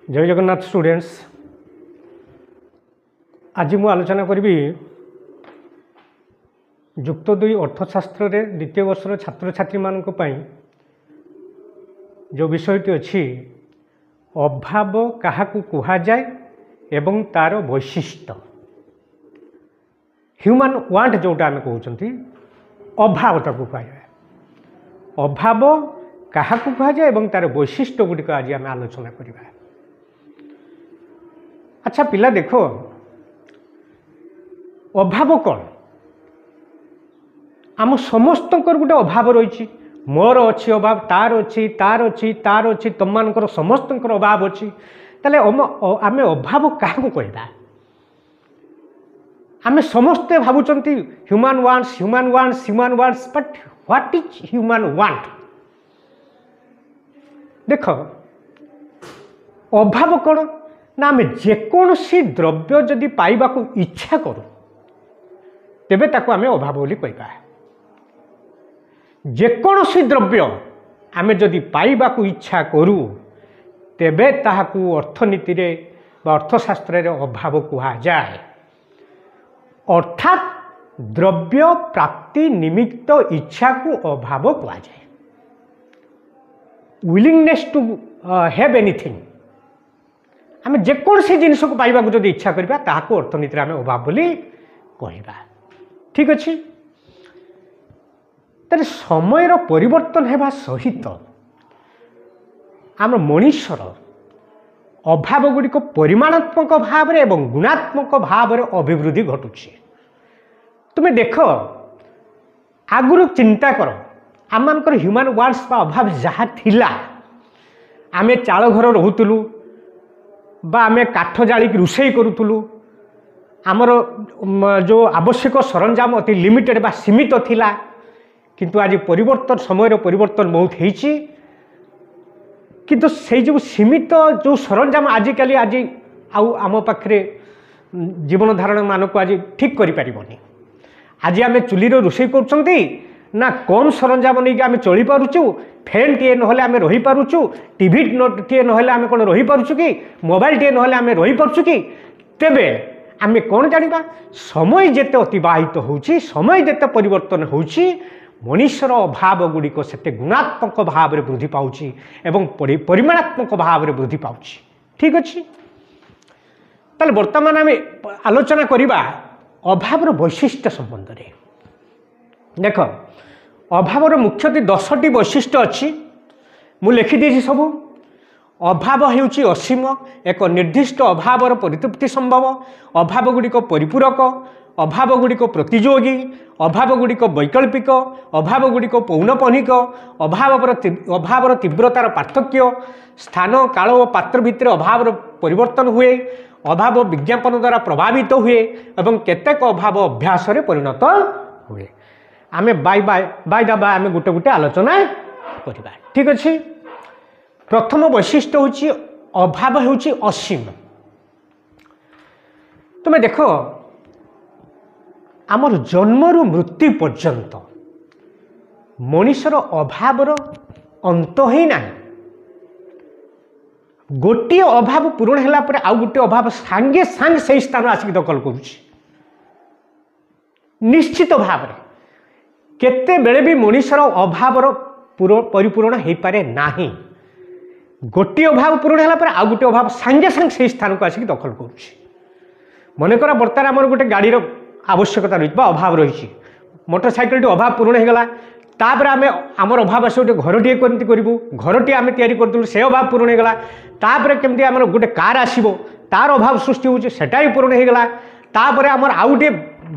जय जगन्नाथ स्टूडेंट्स। आज मु आलोचना करी युक्त 2 अर्थशास्त्र रे द्वितीय वर्षर छात्र छात्री मानक पई जो विषयटी अच्छी अभाव काहाकू कुहा जाए एवं तार वैशिष्ट्य ह्यूमन वांट जोटा आम कहते अभाव ताकू कह अभाव काहाकू कह जाए एवं तार वैशिष्ट्य गुड़िक आज आम आलोचना करवा। अच्छा पिला देख अभाव कौन आम समस्त गोटे अभाव रही मोर अच्छी अभाव तार अच्छी तार अच्छी तार अच्छी तुम मानकर समस्त अभाव अच्छी ताले आम अभाव क्या कहवा आम समस्ते भावुंट human wants but what is human want. देख अभाव कौन ना आम जेकोसी द्रव्य जदि पाइबा को इच्छा करूँ तेबे ताको आमे अभाव बोली कहबा। जेकोसी द्रव्य आमे जदि पाइबा को इच्छा करूँ तेबे ताहाकू अर्थनीति रे बा अर्थशास्त्र रे अभाव कहा जाए। अर्थात द्रव्य प्राप्ति निमित्त इच्छा को अभाव कहा जाए। विलिंगनेस टू हैव एनीथिंग आम जेकोसी जिनिस को पाइबा को जदि इच्छा करबा ताहाकू अर्थनीति रे आमे अभाव बोली कहबा। ठीक अच्छे तेरे समयर परिवर्तन हेबा सहित आम मनुष्यर अभाव गुड़िक परिमाणात्मक भाव रे एवं गुणात्मक भाव रे अभिवृद्धि घटुची। तुम्हें देख आगुरु चिंता कर आम मानकर ह्यूमन वांट्स बा अभाव जहाँ थिला आमे चाल घर रहूतलु बा आमे काठ जालिक रुषेई करूतलु आमर जो आवश्यक सरंजाम अति लिमिटेड बा सीमित थिला किंतु आज परिवर्तन समय परिवर्तन बहुत होइछि किंतु से जो सीमित जो सरंजाम आजिकल आज आम पाखे जीवन धारण मानक आज ठीक करि परिबनी। आज आम चुली रोषे कर ना कम सरंजाम नहीं आम चली पारुचु फैन टे ना आम रही पारुचु टीवी टे ना आम कौन रही पारुचु कि मोबाइल टे ना आम रही पारुचु कि तेबे आम कौन जाना समय जेते अतिबाहित होउछि समय जेते परिवर्तन होउछि मनुष्यर अभाव गुड़िक से गुणात्मक भाव में वृद्धि पाउछि एवं परिमाणात्मक भाव में वृद्धि पाउछि। ठीक अच्छे ताले वर्तमान आम आलोचना करिबा अभावर वैशिष्ट्य संबंध में। देख अभावर मुख्यतः 10टी वैशिष्ट्य अच्छी मु लिखिदी सब। अभाव हेउछि असीम एक निर्दिष्ट अभावर परितृप्ति संभव अभाव गुड़िक परिपूरक अभाव गुड़िक प्रतियोगी अभाव गुड़िक वैकल्पिक अभाव गुड़िक पौनपनिक अभावर तीव्रतार पार्थक्य स्थान काल और पात्र भितर अभाव परिवर्तन हुए अभाव विज्ञापन द्वारा प्रभावित हुए एवं केतेक अभाव अभ्यास रे परिणत हुए। आमे बाय दबा आमे गुटे गुटे आलोचना करिबा। ठीक अछि प्रथम वैशिष्ट्य होची अभाव होची असीम। तुम्हें देख आमर जन्मरू मृत्यु पर्यंत मनुष्यर अभावर अंत ही ना। गोटे अभाव पूरण होला पर आउ गोटे अभाव सांगे सांग से स्थान आसिक दखल करुछि। निश्चित भाव में केते बेले भी मनुष्यर अभावर परिपूरण हो पारे नाही। गोटे अभाव पूरण होला पर आउ गोटे अभाव सांगे सांग से स्थान को आसिक दखल करुछि। मनकर बर्तार आमर गोटे गाड़ी आवश्यकता रही अभाव रही मोटरसाइकेल अभाव पूरण होगला तापर आम आमर अभाव आस गोटे घरटे कमी करूँ घरटे आम तैयारी करूँ से अभाव पूरण होगला तापर केमती आम गोटे कार आसो तार अभाव सृष्टि होटा भी पूरण होगला तापर आमर आउ गोटे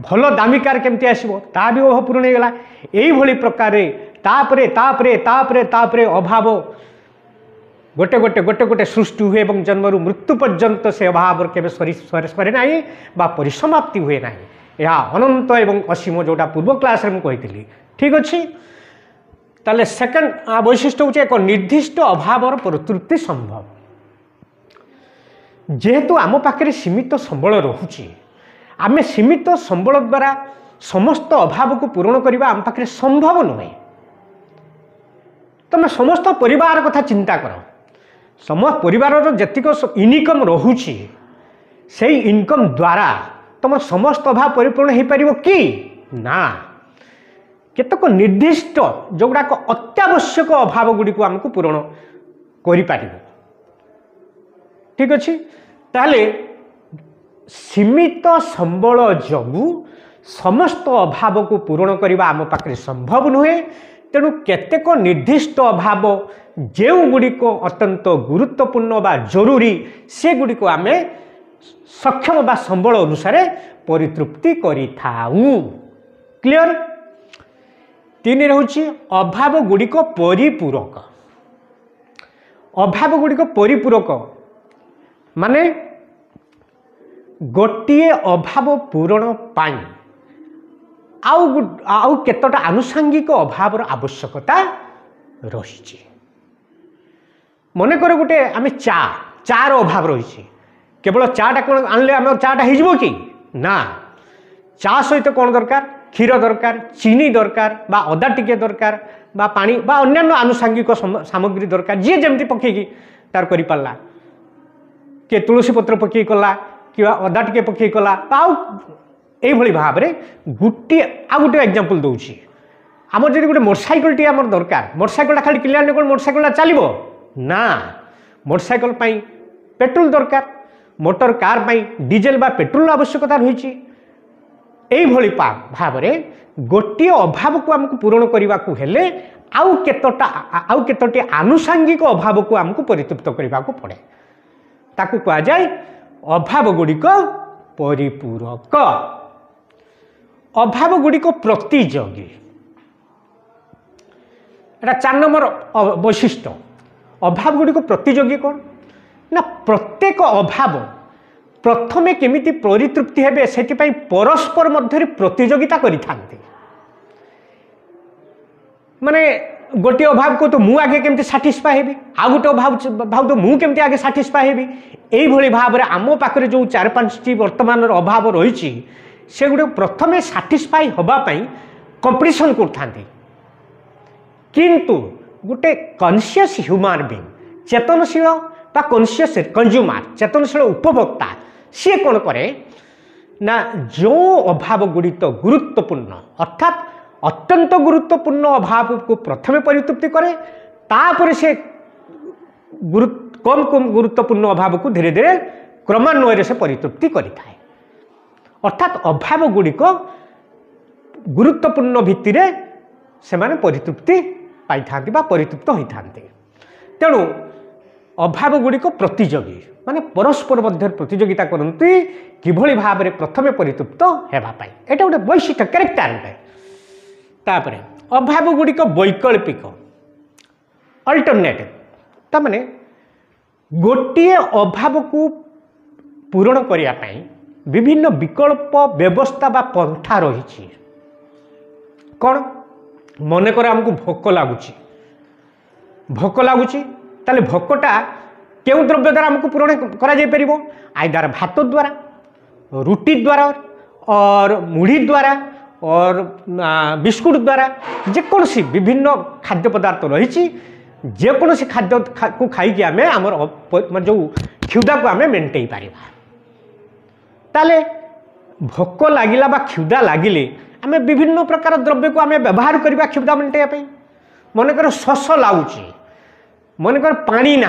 भल दामी कार केमती आसो ता भी अभाव पूरण होगला। यही प्रकार तापरे तापरे तापरे तापरे अभाव गोटे गोटे गोटे गोटे सृष्टि हुए और जन्मरू मृत्यु पर्यंत से अभाव केवे सरे ना बा परिसमाप्ति हुए ना। यह अनंत एवं असीम जोटा पूर्व क्लास में कही। ठीक अच्छे ताले सेकंड वैशिष्ट्य होचे एक निर्दिष्ट अभावर प्रतितृप्ति संभव। जेहेतु आम पाखे सीमित संबल रोचे आम सीमित संबल द्वारा समस्त अभाव को पूरण करने आम पाखे संभव नुहे। तुम समस्त परिवार कथा चिंता कर सम परिवार जेतिक इनकम रोचे से इनकम द्वारा तुम समस्त अभाव परिपूर्ण हो पार कि ना केतक निर्दिष्ट जोगुड़ाक अत्यावश्यक अभाव गुड़ी को आमको पूरण कर ठीक अच्छे ताहले सीमित संबल जगू समस्त अभाव को पूरण करने आम पाखे संभव नुहे तेणु केतेक निर्दिष्ट अभाव जो गुड़िक अत्यंत गुरुत्वपूर्ण बा जरूरी से गुड़िक आम सक्षम बा संबल अनुसार परितृप्ति करिथाऊ क्लियर। तीन रोचे अभाव गुड़िक परिपूरक अभाव गुड़िक परिपूरक माने गोटे अभाव पूरण पाई आउ केतटा आनुषंगिक अभाव आवश्यकता रही मनकर गोटे आम चार अभाव रही केवल चाटा कौन आनले आम चाटा हो कि ना चा सहित कौन दरकार क्षीर दरकार चीनी दरकार बा अदा टिके दरकार बा पानी बा अन्यान्य आनुषंगिक सामग्री दरकार जी जमी पकईकी तार कर पारला किए तुलसी पत्र पकई कला कि अदा टिके पकई कला यही भाव में गोटे आ गोटे एग्जांपल दूसरी आम जब गोटे मोटरसाइकेल टी आम दरकार मोटरसाइकेल खाली किले कौन मोटरसाइकेल चलो ना मोटरसाइकेल पेट्रोल दरकार मोटर कार डीजेल बा पेट्रोल आवश्यकता रही भाव में गोटे अभाव को आमको पूरण करने को हेले आउ केतोटी आनुषंगिक अभाव को आमको परितृप्त करने को पड़े ताकू कह जाए अभाव गुड़िक परिपूरक अभाव गुड़िक प्रतियोगी एटा 4 नंबर वैशिष्ट्य अभाव गुड़िक प्रतियोगी कौन ना प्रत्येक अभाव प्रथमे केमिति परितृप्ति हेबे सेतिपई परस्पर मध्य प्रतियोगिता करिथांते माने गोटे अभाव को तो मु आगे केमती साटिस्फाई हेबी आ गोटे अभाव तो मु केमती आगे साटिस्फाई हेबी एई भली भाव रे आमो पाखरे जो 4-5टी वर्तमान अभाव रही से गुटे प्रथमे साटिस्फाई होबा पई कंपटीशन करथांते किंतु गोटे कॉन्शियस ह्यूमन बीइंग चेतनशील बा कॉन्शियस कंज्यूमर चेतनशील उपभोक्ता सी कौन करे ना जो अभाव गुड़ित गुरुत्वपूर्ण अर्थात अत्यंत गुरुत्वपूर्ण अभाव को प्रथमे परितृप्ति करे तापर से कम कम गुरुत्वपूर्ण अभाव को धीरे धीरे क्रमान्वय से परितृप्ति करिथाए अर्थात अभाव गुड़िक गुरुत्वपूर्ण भित्ति से माने परितृप्ति पाई थांती बा परितृप्त होई थांती तेणु अभाव गुड़िक प्रतियोगी माने परस्पर मध्य प्रतियोगिता करती किभली भाव में प्रथमे परितृप्त होगापाई एटा गोटे वैशिष्ट्य क्यारेक्टर गोटे तापर अभाव गुड़िक वैकल्पिक अल्टरनेटिव तामाने गोटे अभाव को पूरण करने विभिन्न विकल्प व्यवस्था बा पंथा रही कौन मनकर आमको भोक लगुच ताले भोकटा क्यों द्रव्य द्वारा आमको पूरण कर आइदर भात द्वारा रुटी द्वारा और मुढ़ी द्वारा और बिस्कुट द्वारा जेकोसी विभिन्न खाद्य पदार्थ रही जेकोसी खाद्य को खाई आम आम जो क्षुदा को आम मेन्टे पार ताले भोक लगिला बा क्षुदा लगिले आम विभिन्न प्रकार द्रव्य को आम व्यवहार करवा क्षुदा मेन्टे मनकर शोष लगुच मनकर पानी ना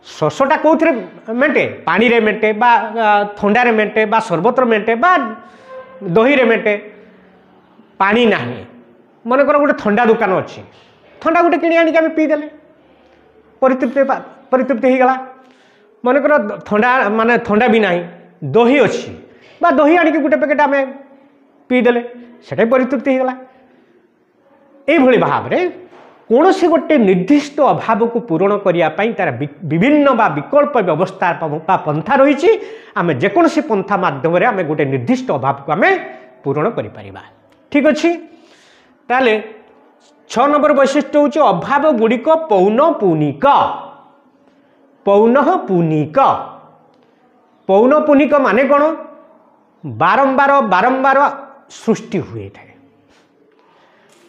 शोषटा कौन मेटे पानी रे मेटे बा थंडारे मेटे बा सरबतर मेटे बा दही रे मेटे पानी ना मनकर गोटे थंडा दुकान अच्छी थंडा गोटे किणी आनिक आम पीदेले परितृप्ति हो गला मनकर थंडा माने थंडा भी ना दही अच्छी बा दही आनिक गोटे पैकेट आम पीदेले से परितृप्ति हो गला यही भाव में कौन से गोटे निर्दिष्ट अभाव को पूरण करने तार विभिन्न बा विकल्प व्यवस्था पंथा रही आम जेकोसी पंथा मध्यम आम गोटे निर्दिष्ट अभाव को आम पूरण कर ठीक अच्छे ताले 6 नंबर वैशिष्ट्य हूँ अभाव गुड़िक पौनपुनिक पौनपुनिक माने कौन बारंबार बारंबार सृष्टि हुए थाए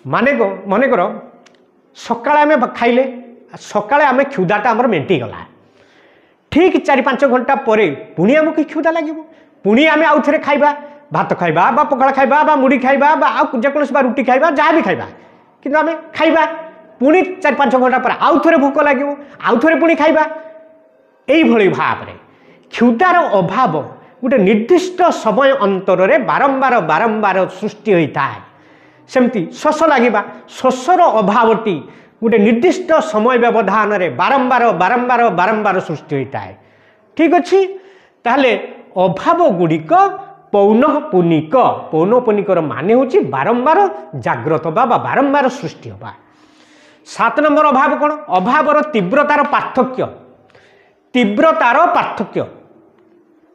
माने मनकर सकाଳେ आम खाइले सकाळे आम क्षुदाटा आमर मेटिगला ठीक 4-5 घंटा पर पुणी आमको क्षुदा लगे पुणी आम आउ थे खाइबा भात खाइबा बा पखाड़ खाइबा बा मुड़ी खाइबा बा जेकोसी रुटी खाइबा जहाँ भी खाइबा किंतु आम खाइबा पुणी 4-5 घंटा पर आउ थे भोक लगे आउ थे पुणी खाइबा यही भाव में क्षुदार अभाव गोटे निर्दिष्ट समय अंतर में बारंबार बारंबार सृष्टि होता है सेमती शोष लगे शोषर अभावटी गोटे निर्दिष्ट समय व्यवधान में बारंबार बारंबार बारंबार सृष्टि होता है ठीक अच्छे ताहले अभाव गुड़िक पौनपुनिकर माने हूँ बारंबार जाग्रत बा बारंबार सृष्टि होगा 7 नंबर अभाव कौन अभावर तीव्रतार पार्थक्य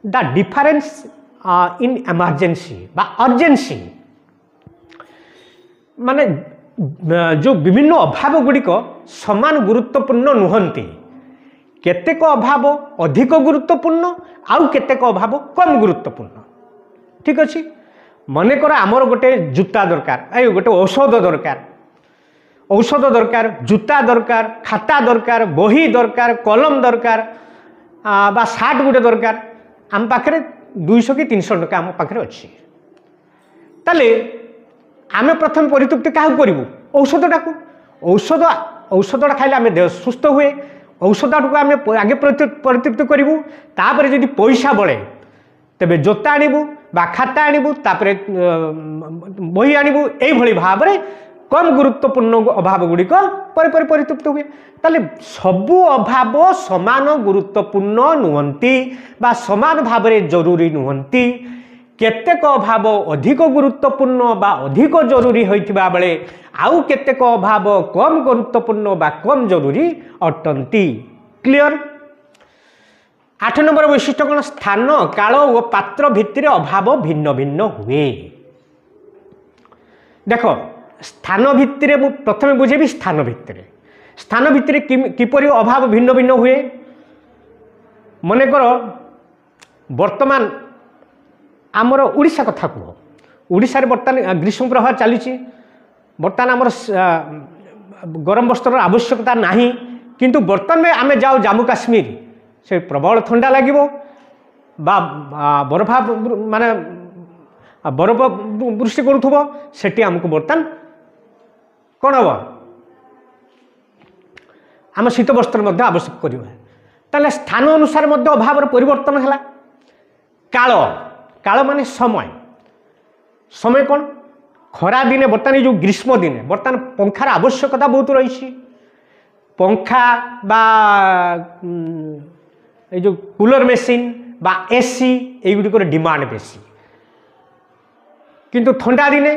द डिफरेंस इन इमरजेंसी बा अर्जेंसी माने जो विभिन्न अभाव गुड़िक समान गुरुत्वपूर्ण नुहंती केतेक अभाव अधिक गुरुत्वपूर्ण आउ केतेक अभाव कम गुरुत्वपूर्ण ठीक अच्छे मनकर आमर गोटे जूता दरकार गोटे औषध दरकार जूता दरकार खाता दरकार बही दरकार कलम दरकार बा सार्ट गोटे दरकार आम पाखे 200 कि 300 टका आम पाखे अच्छी ताले आम प्रथम परितृप्ति क्या करूँ औषधटा को औषधटा खाइले आम देह सुस्थ हुए औषधटा को आम आगे परितृप्ति करूँ तापर जदि पैसा बड़े तेरे जोता आणबू बा खाता आणबू तापर बही आणबू यही भाव में कम गुरुत्वपूर्ण अभाव गुड़िक परितृप्त हुए ताले सबू अभाव समान गुरुत्वपूर्ण नुहंती बा समान भाव में जरूरी नुहंती केतेक अभाव अधिक गुरुत्वपूर्ण बा अधिक जरूरी होइथिबा बेले आउ केतेक अभाव कम गुरुत्वपूर्ण बा कम जरूरी अटंती क्लियर 8 नंबर वैशिष्ट्य कौन स्थान काल और पात्र भित्तिर अभाव भिन्न भिन्न हुए देख स्थान भित्तिर प्रथम बुझेबी स्थान भित्तिर किपरि अभाव भिन्न भिन्न हुए मनकर वर्तमान आमर उड़ीसा कथा कह उड़ीसा बर्तमान ग्रीष्म प्रवाह चली बर्तमान आमर गरम वस्त्र आवश्यकता नहीं किंतु बर्तमान में आम जाओ जम्मू काश्मीर से प्रबल ठंडा लगे बरफा माने बरफ वृष्टि करूब से आमको बर्तमान कौन हम आम शीत वस्त्र आवश्यक करवा स्थान अनुसार अभाव परिवर्तन है काल काल माने समय कौन खरा दिने बर्तमान जो ग्रीष्म दिने बर्तमान पंखार आवश्यकता बहुत रही पंखा बा जो कूलर मेसीन बा एसी युगर डिमांड बेसी किंतु ठंडा दिने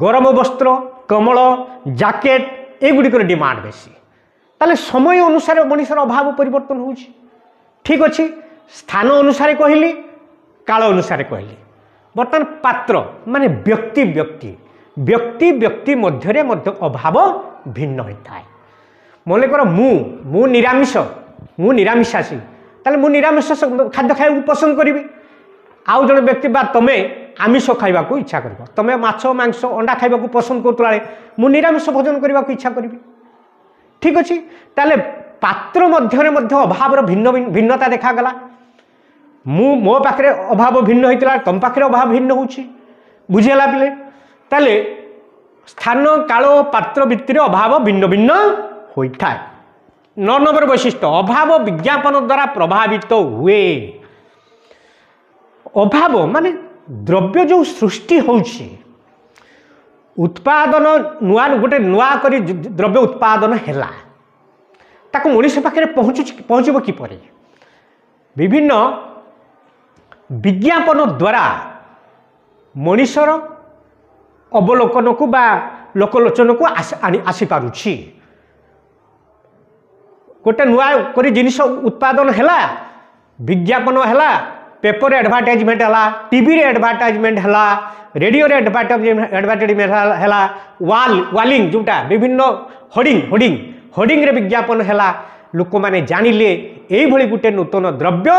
गरम वस्त्र कमल जैकेट युगर डिमांड बेसी ताले समय अनुसार मनुष्यर अभाव परिवर्तन हो ठीक अच्छे स्थान अनुसार कहली काल अनुसार कहली बर्तमान पात्र माने व्यक्ति व्यक्ति व्यक्ति व्यक्ति मध्य अभाव भिन्न होता है मनकर मु निरामिषासी ताले मु निरामिष खाद्य खाया पसंद करी आउ जन व्यक्ति बा तमें आमिष खाइबा को इच्छा कर तमें माछ मांस अंडा खाइबा को पसंद करुला मु निरामिष भोजन करने को इच्छा करी ठीक अच्छे ताले पात्र मध्य अभाव भिन्न भिन्नता देखागला मो पाखे अभाव भिन्न होता तुम पाखे अभाव भिन्न हो बुझीगला पिले ताले स्थान काल पात्र भित्तिर अभाव भिन्न भिन्न होता है 9 नंबर वैशिष्ट्य अभाव विज्ञापन द्वारा प्रभावित हुए अभाव माने द्रव्य जो सृष्टि होउछि उत्पादन नुआ गोटे नुआ करी द्रव्य उत्पादन हैला ताको मनुष्य पाखे पहुँचब किपरि विभिन्न विज्ञापन द्वारा मनुष्यर अवलोकन को बा लोकलोचन को आसी पारुछि गोटे नुआ करी जिनिस उत्पादन हैला विज्ञापन हैला पेपर एडवर्टाइजमेंट है टीवी एडवर्टाइजमेंट है रेडियो एडवर्टाइजमेंट है वालिंग जोटा विभिन्न होर्डिंग रे विज्ञापन है लोक मैंने जानिले यही गोटे नूतन द्रव्य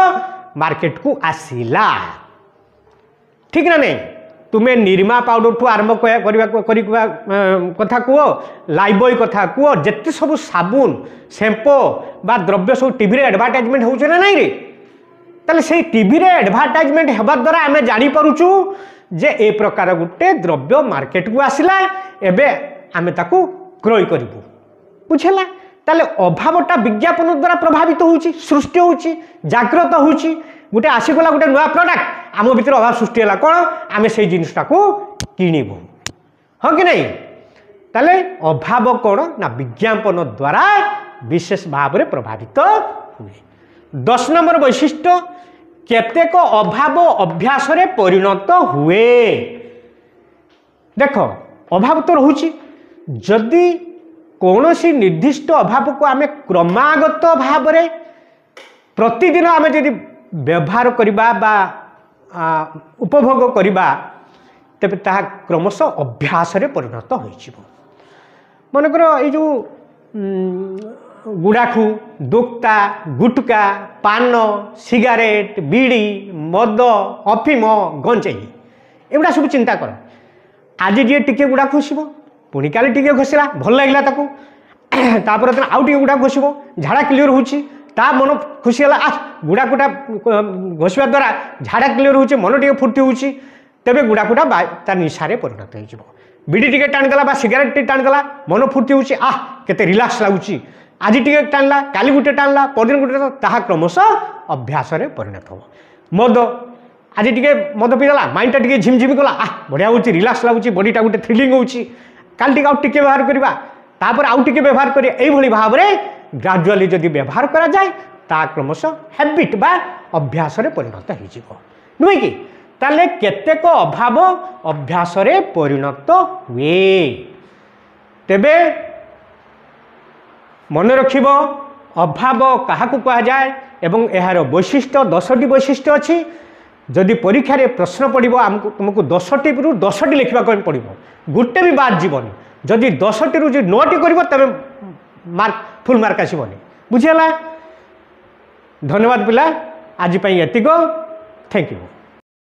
मार्केट को आसिला ठीक ना नहीं तुम्हें निरमा पाउडर ठू आरंभ कथा कह लाइबॉय कथा कह जिते सब साबुन शैम्पो बा द्रव्य सब टीवी एडवर्टाइजमेंट हो ना रे ताले से टीवी एडवर्टाइजमेंट होगा द्वारा आम जापरुचु जे ए प्रकार गोटे द्रव्य मार्केट को आसला एवं आम ताकू क्रय करूँ बुझेगा ताले अभावटा विज्ञापन द्वारा प्रभावित होची सृष्टि होची जागृत होची गोटे आसीगला गोटे नुआ प्रोडक्ट आम भीतर अभाव सृष्टि है कौन आम से जिनटा को किणबू हाँ कि नहीं ताले अभाव कौन ना विज्ञापन द्वारा विशेष भाव में प्रभावित हुए 10 नंबर वैशिष्ट्य केतेक अभाव अभ्यास रे परिणत हुए देख अभाव तो रोची जदि कौन सी निर्दिष्ट अभाव को आम क्रमागत भाव में प्रतिदिन आम जदि व्यवहार करबा बा उपभोग करबा तेबे ताहा क्रमश अभ्यास रे परिणत हो मनकर ये जो गुड़ाखू दोक्ता गुटका पान सिगारेट बीड़ी मद अफिम गंजेई एगुड़ा सब चिंता कर आज जी टिके गुड़ा घोषब पुणी काली टिके घोषला भल लगे तापर दिन आउ टिके गुड़ा घोषब झाड़ा क्लीयर होची ता मन खुशी है आ गुड़ाकुटा घोषवा द्वारा झाड़ा क्लीयर होची मन टे फुर्ती होची तेबे गुड़ाकुटा तार निशारे परिणत हो बीड़ी टिके टाणीदेला बा सिगारेट टे टाणीदेला मन फुर्ती होची आ केते रिलैक्स लगुची आज टिके टाणला काली गुटे टाणला परदिन गुटे ताहा क्रमश अभ्यास रे परिणत हो मद आज टिके मद पीदेला माइंडटा टिके झिमझिम कला आ बढ़िया होची रिलैक्स लगुची बॉडीटा गुटे थ्रिलिंग होची काली टिके आउ टिके व्यवहार करबा तापर आउ टिके व्यवहार करी एई भली भाव रे ग्राजुअली जदि व्यवहार करा जाए ता क्रमश हैबिट बा अभ्यास रे परिणत हो जिवो नुहे कि ताले केतेक अभाव अभ्यास रे परिणत हुए तेबे मन रखिबो अभाव काहाकू कहा जाए एवं यार वैशिष्ट्य 10टी वैशिष्ट्य अच्छी जदि परीक्षा रे प्रश्न पड़ो आमको तुमको 10टी रु 10टी लिखा पड़ो गोटे भी बाद जीवन जदि 10टी रु 9टी कर तबे मार्क फुल मार्क आसबनी बुझीगला धन्यवाद पिला आज एतिक थैंक यू।